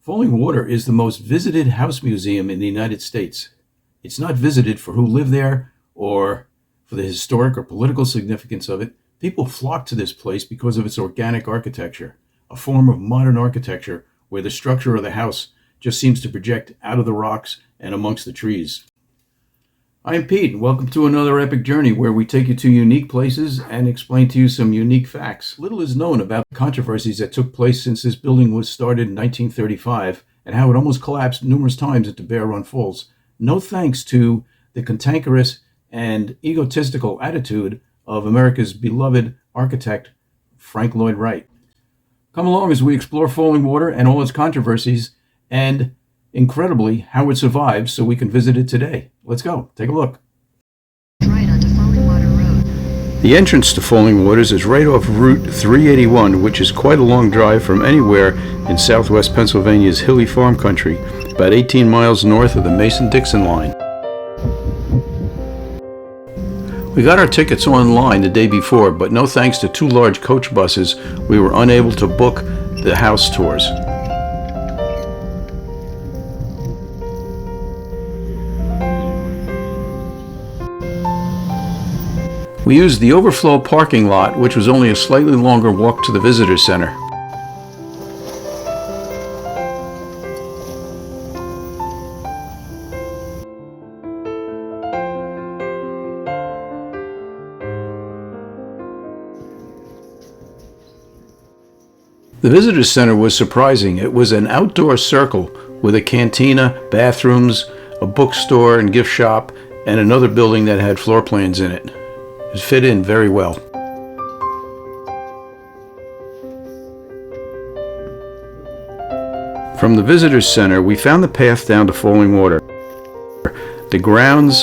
Fallingwater is the most visited house museum in the United States. It's not visited for who live there or for the historic or political significance of it. People flock to this place because of its organic architecture, a form of modern architecture where the structure of the house just seems to project out of the rocks and amongst the trees. I'm Pete, and welcome to another epic journey where we take you to unique places and explain to you some unique facts. Little is known about the controversies that took place since this building was started in 1935 and how it almost collapsed numerous times into Bear Run Falls. No thanks to the cantankerous and egotistical attitude of America's beloved architect, Lloyd Wright. Come along as we explore Fallingwater and all its controversies and, incredibly, how it survives so we can visit it today. Let's go. Take a look. Right onto Fallingwater Road. The entrance to Fallingwaters is right off Route 381, which is quite a long drive from anywhere in southwest Pennsylvania's hilly farm country, about 18 miles north of the Mason-Dixon line. We got our tickets online the day before, but no thanks to two large coach buses, we were unable to book the house tours. We used the overflow parking lot, which was only a slightly longer walk to the visitor center. The visitor center was surprising. It was an outdoor circle with a cantina, bathrooms, a bookstore and gift shop, and another building that had floor plans in it. It fit in very well. From the visitors center, we found the path down to Fallingwater. The grounds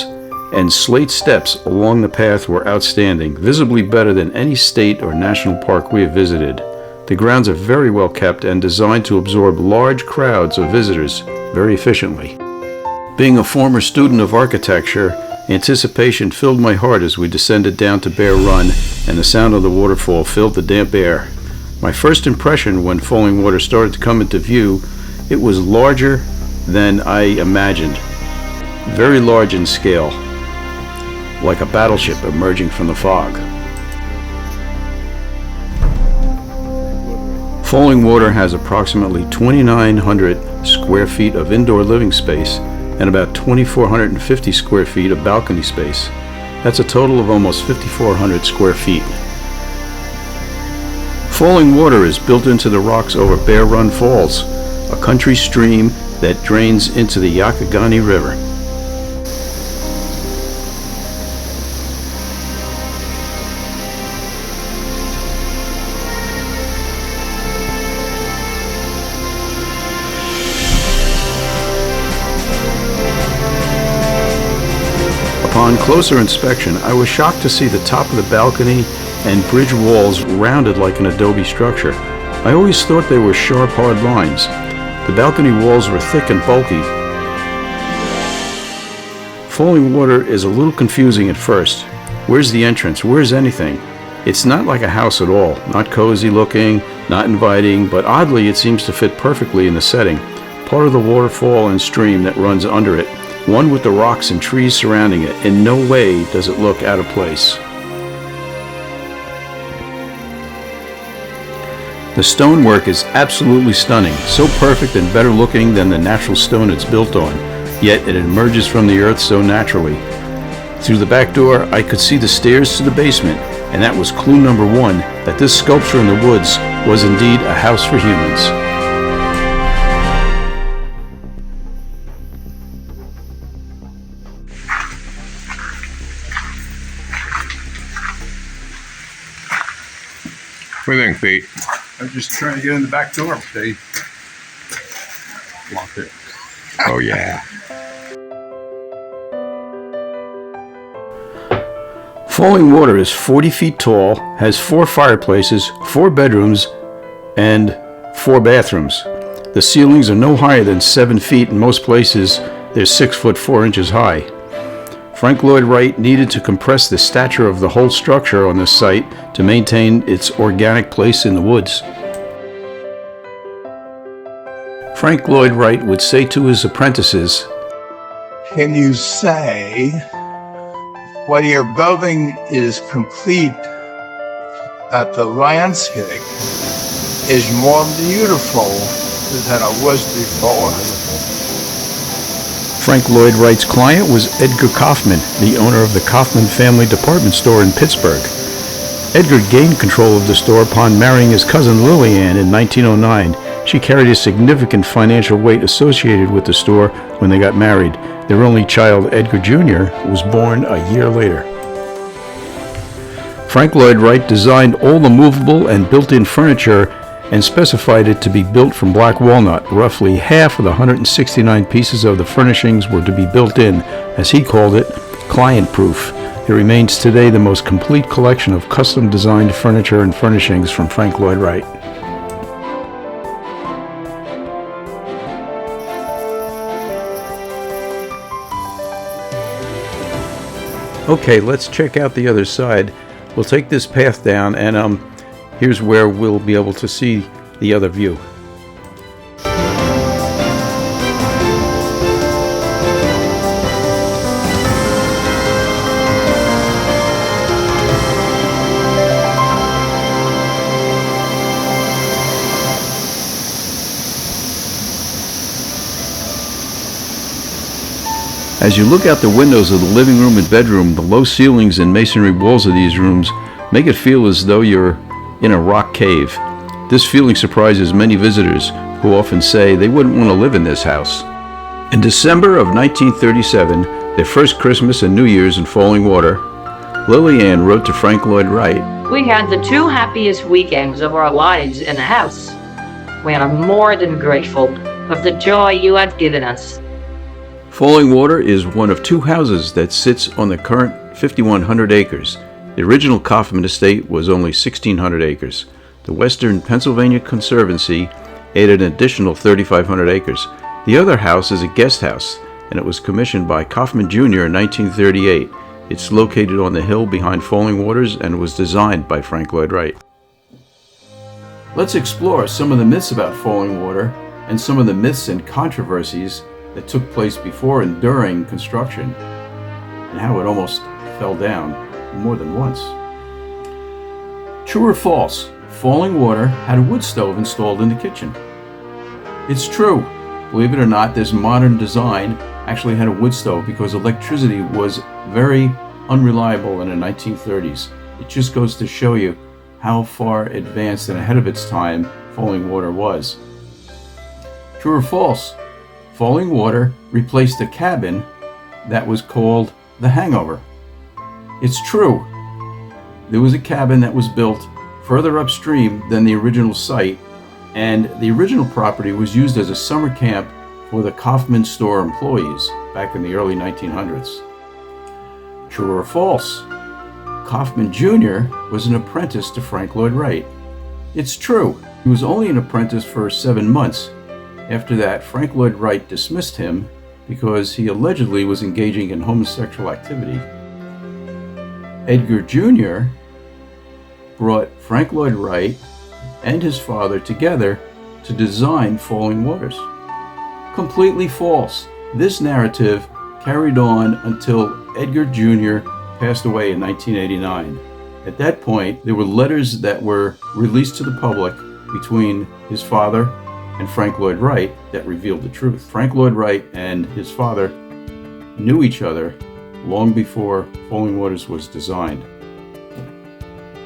and slate steps along the path were outstanding, visibly better than any state or national park we have visited. The grounds are very well kept and designed to absorb large crowds of visitors very efficiently. Being a former student of architecture, anticipation filled my heart as we descended down to Bear Run, and the sound of the waterfall filled the damp air. My first impression when Fallingwater started to come into view, it was larger than I imagined. Very large in scale, like a battleship emerging from the fog. Fallingwater has approximately 2,900 square feet of indoor living space and about 2,450 square feet of balcony space. That's a total of almost 5,400 square feet. Fallingwater is built into the rocks over Bear Run Falls, a country stream that drains into the Yakagani River. Upon closer inspection, I was shocked to see the top of the balcony and bridge walls rounded like an adobe structure. I always thought they were sharp, hard lines. The balcony walls were thick and bulky. Fallingwater is a little confusing at first. Where's the entrance? Where's anything? It's not like a house at all. Not cozy looking, not inviting, but oddly it seems to fit perfectly in the setting. Part of the waterfall and stream that runs under it, one with the rocks and trees surrounding it. In no way does it look out of place. The stonework is absolutely stunning, so perfect and better looking than the natural stone it's built on, yet it emerges from the earth so naturally. Through the back door, I could see the stairs to the basement, and that was clue number one, that this sculpture in the woods was indeed a house for humans. What do you think, Pete? I'm just trying to get in the back door. They locked it. Oh, yeah. Fallingwater is 40 feet tall, has 4 fireplaces, 4 bedrooms, and 4 bathrooms. The ceilings are no higher than 7 feet. In most places, they're 6 foot 4 inches high. Lloyd Wright needed to compress the stature of the whole structure on this site to maintain its organic place in the woods. Frank Lloyd Wright would say to his apprentices, Can you say when your building is complete that the landscape is more beautiful than it was before? Frank Lloyd Wright's client was Edgar Kaufmann, the owner of the Kaufmann family department store in Pittsburgh. Edgar gained control of the store upon marrying his cousin Lillian in 1909. She carried a significant financial weight associated with the store when they got married. Their only child, Edgar Jr., was born a year later. Frank Lloyd Wright designed all the movable and built-in furniture and specified it to be built from black walnut. Roughly half of the 169 pieces of the furnishings were to be built in, as he called it, client-proof. It remains today the most complete collection of custom-designed furniture and furnishings from Frank Lloyd Wright. Okay, let's check out the other side. We'll take this path down, and here's where we'll be able to see the other view. As you look out the windows of the living room and bedroom, the low ceilings and masonry walls of these rooms make it feel as though you're in a rock cave. This feeling surprises many visitors who often say they wouldn't want to live in this house. In December of 1937, their first Christmas and New Year's in Fallingwater, Lillian wrote to Frank Lloyd Wright, We had the two happiest weekends of our lives in the house. We are more than grateful of the joy you have given us. Fallingwater is one of two houses that sits on the current 5,100 acres. The original Kaufmann estate was only 1,600 acres. The Western Pennsylvania Conservancy added an additional 3,500 acres. The other house is a guest house, and it was commissioned by Kaufmann Jr. in 1938. It's located on the hill behind Fallingwaters and was designed by Frank Lloyd Wright. Let's explore some of the myths about Fallingwater and some of the myths and controversies that took place before and during construction, and how it almost fell down more than once. True or false? Fallingwater had a wood stove installed in the kitchen. It's true. Believe it or not, this modern design actually had a wood stove because electricity was very unreliable in the 1930s. It just goes to show you how far advanced and ahead of its time Fallingwater was. True or false? Fallingwater replaced a cabin that was called the Hangover. It's true. There was a cabin that was built further upstream than the original site, and the original property was used as a summer camp for the Kaufmann store employees back in the early 1900s. True or false? Kaufmann Jr. was an apprentice to Frank Lloyd Wright. It's true. He was only an apprentice for 7 months. After that, Frank Lloyd Wright dismissed him because he allegedly was engaging in homosexual activity. Edgar Jr. brought Frank Lloyd Wright and his father together to design Fallingwaters. Completely false. This narrative carried on until Edgar Jr. passed away in 1989. At that point, there were letters that were released to the public between his father and Frank Lloyd Wright that revealed the truth. Frank Lloyd Wright and his father knew each other long before Fallingwaters was designed.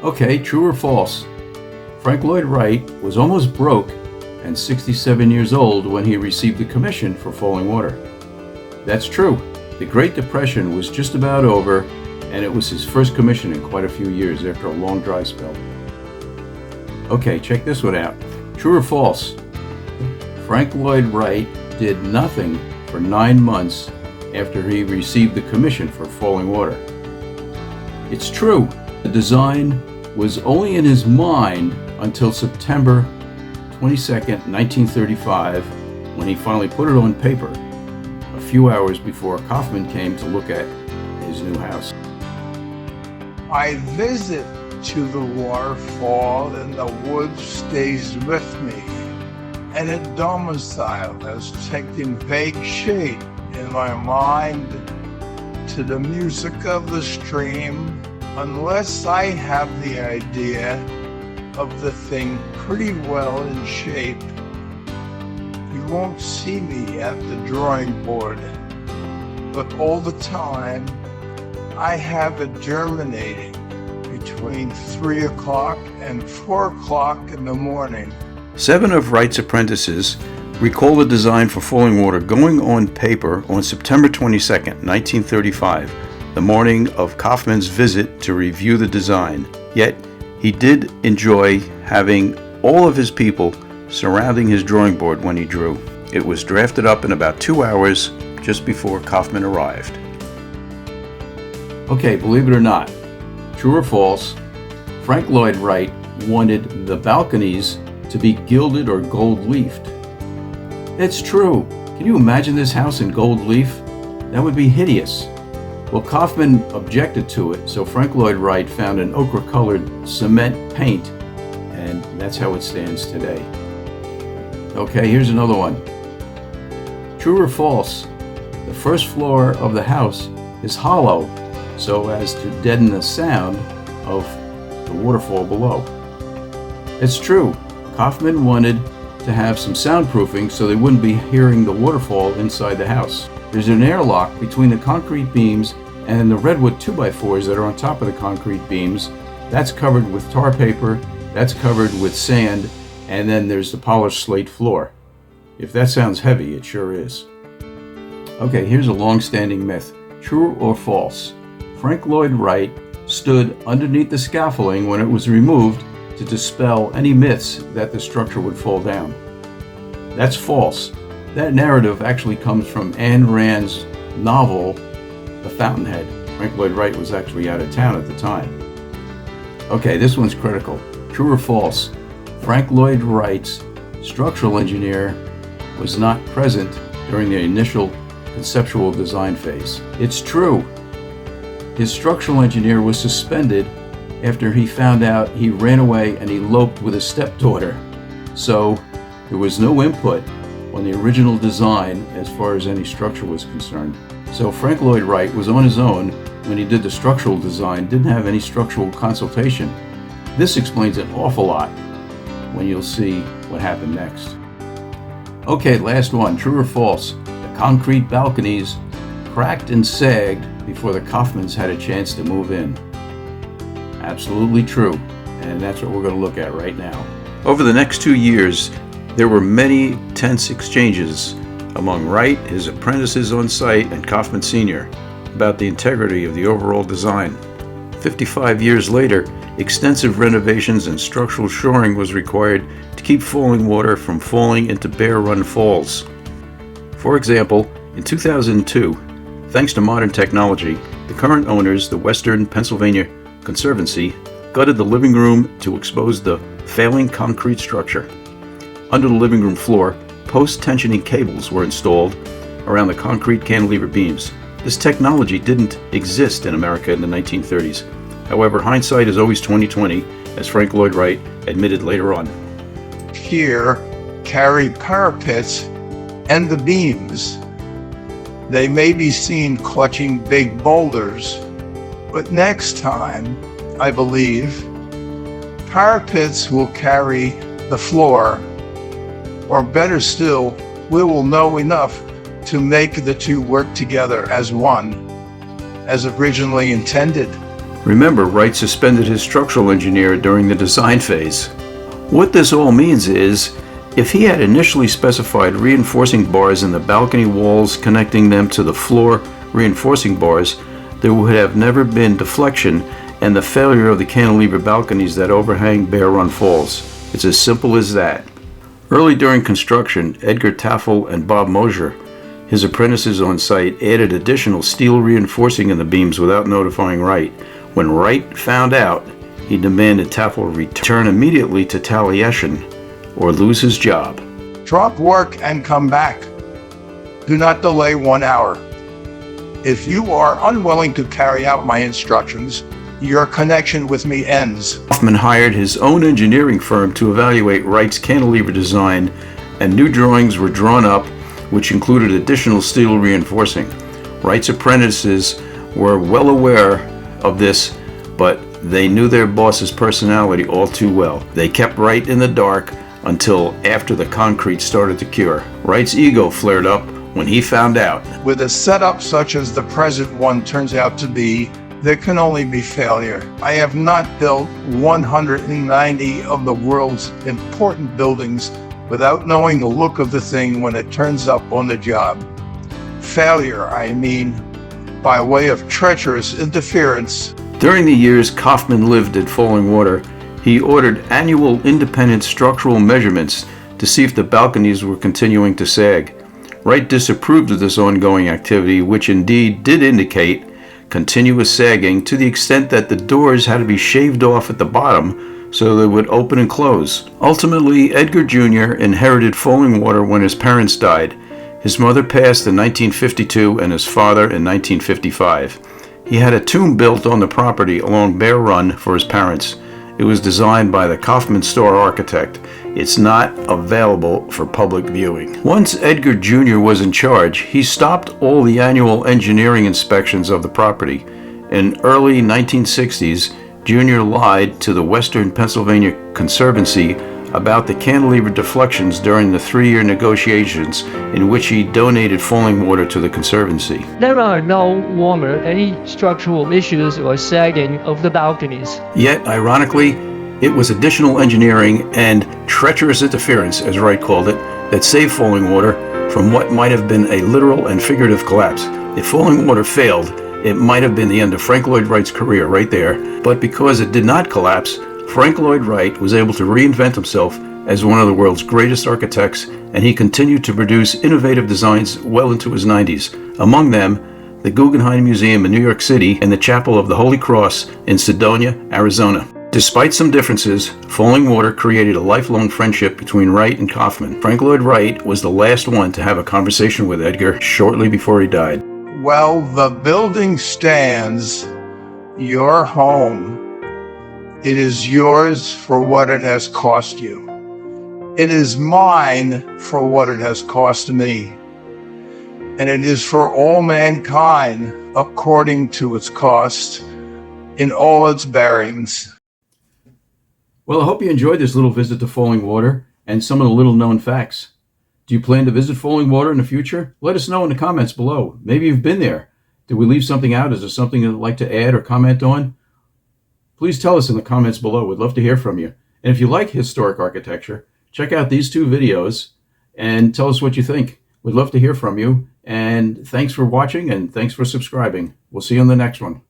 Okay, true or false? Frank Lloyd Wright was almost broke and 67 years old when he received the commission for Fallingwater. That's true. The Great Depression was just about over, and it was his first commission in quite a few years after a long dry spell. Okay, check this one out. True or false? Frank Lloyd Wright did nothing for 9 months after he received the commission for Fallingwater. It's true. The design was only in his mind until September 22nd, 1935, when he finally put it on paper, a few hours before Kaufmann came to look at his new house. I visit to the waterfall and the wood stays with me. and a domicile has taken vague shape in my mind to the music of the stream, unless I have the idea of the thing pretty well in shape. You won't see me at the drawing board, but all the time I have it germinating between 3 o'clock and 4 o'clock in the morning. 7 of Wright's apprentices recall the design for Fallingwater going on paper on September 22, 1935, the morning of Kaufmann's visit to review the design. Yet, he did enjoy having all of his people surrounding his drawing board when he drew. It was drafted up in about 2 hours just before Kaufmann arrived. Okay, believe it or not, true or false, Frank Lloyd Wright wanted the balconies to be gilded or gold-leafed. It's true. Can you imagine this house in gold leaf? That would be hideous. Well, Kaufmann objected to it, so Frank Lloyd Wright found an ochre-colored cement paint, and that's how it stands today. Okay, here's another one. True or false? The first floor of the house is hollow, so as to deaden the sound of the waterfall below. It's true. Kaufmann wanted to have some soundproofing so they wouldn't be hearing the waterfall inside the house. There's an airlock between the concrete beams and the redwood 2x4s that are on top of the concrete beams. That's covered with tar paper, that's covered with sand, and then there's the polished slate floor. If that sounds heavy, it sure is. Okay, here's a long-standing myth. True or false? Frank Lloyd Wright stood underneath the scaffolding when it was removed to dispel any myths that the structure would fall down. That's false. That narrative actually comes from Ayn Rand's novel, The Fountainhead. Frank Lloyd Wright was actually out of town at the time. Okay, this one's critical. True or false? Frank Lloyd Wright's structural engineer was not present during the initial conceptual design phase. It's true. His structural engineer was suspended after he found out he ran away and eloped with his stepdaughter. So there was no input on the original design as far as any structure was concerned. So Frank Lloyd Wright was on his own when he did the structural design, didn't have any structural consultation. This explains an awful lot when you'll see what happened next. Okay, last one, true or false? The concrete balconies cracked and sagged before the Kaufmanns had a chance to move in. Absolutely true, and that's what we're going to look at right now. Over the next 2 years, there were many tense exchanges among Wright, his apprentices on site, and Kaufmann Sr. about the integrity of the overall design. 55 years later, extensive renovations and structural shoring was required to keep Fallingwater from falling into Bear Run Falls. For example, in 2002, thanks to modern technology, the current owners, the Western Pennsylvania Conservancy, gutted the living room to expose the failing concrete structure. Under the living room floor, post-tensioning cables were installed around the concrete cantilever beams. This technology didn't exist in America in the 1930s. However, hindsight is always 20/20, as Frank Lloyd Wright admitted later on. Here carry parapets and the beams. They may be seen clutching big boulders, but next time, I believe, parapets will carry the floor, or better still, we will know enough to make the two work together as one, as originally intended. Remember, Wright suspended his structural engineer during the design phase. What this all means is, if he had initially specified reinforcing bars in the balcony walls connecting them to the floor reinforcing bars, there would have never been deflection and the failure of the cantilever balconies that overhang Bear Run Falls. It's as simple as that. Early during construction, Edgar Kaufmann and Bob Mosher, his apprentices on site, added additional steel reinforcing in the beams without notifying Wright. When Wright found out, he demanded Kaufmann return immediately to Taliesin or lose his job. Drop work and come back. Do not delay 1 hour. If you are unwilling to carry out my instructions, your connection with me ends. Kaufmann hired his own engineering firm to evaluate Wright's cantilever design and new drawings were drawn up, which included additional steel reinforcing. Wright's apprentices were well aware of this, but they knew their boss's personality all too well. They kept Wright in the dark until after the concrete started to cure. Wright's ego flared up when he found out. With a setup such as the present one turns out to be, there can only be failure. I have not built 190 of the world's important buildings without knowing the look of the thing when it turns up on the job. Failure, I mean, by way of treacherous interference. During the years Kaufmann lived at Fallingwater, he ordered annual independent structural measurements to see if the balconies were continuing to sag. Wright disapproved of this ongoing activity, which indeed did indicate continuous sagging to the extent that the doors had to be shaved off at the bottom so they would open and close. Ultimately, Edgar Jr. inherited Fallingwater when his parents died. His mother passed in 1952 and his father in 1955. He had a tomb built on the property along Bear Run for his parents. It was designed by the Kaufmann store architect. It's not available for public viewing. Once Edgar Jr. was in charge, he stopped all the annual engineering inspections of the property. In early 1960s, Jr. lied to the Western Pennsylvania Conservancy about the cantilever deflections during the 3-year negotiations in which he donated Fallingwater to the Conservancy. There are no longer any structural issues or sagging of the balconies. Yet, ironically, it was additional engineering and treacherous interference, as Wright called it, that saved Fallingwater from what might have been a literal and figurative collapse. If Fallingwater failed, it might have been the end of Frank Lloyd Wright's career right there, but because it did not collapse, Frank Lloyd Wright was able to reinvent himself as one of the world's greatest architects, and he continued to produce innovative designs well into his 90s. Among them, the Guggenheim Museum in New York City and the Chapel of the Holy Cross in Sedonia, Arizona. Despite some differences, Fallingwater created a lifelong friendship between Wright and Kaufmann. Frank Lloyd Wright was the last one to have a conversation with Edgar shortly before he died. Well, the building stands, your home. It is yours for what it has cost you. It is mine for what it has cost me. And it is for all mankind according to its cost in all its bearings. Well, I hope you enjoyed this little visit to Fallingwater and some of the little known facts. Do you plan to visit Fallingwater in the future? Let us know in the comments below. Maybe you've been there. Did we leave something out? Is there something you'd like to add or comment on? Please tell us in the comments below. We'd love to hear from you. And if you like historic architecture, check out these 2 videos and tell us what you think. We'd love to hear from you. And thanks for watching and thanks for subscribing. We'll see you on the next one.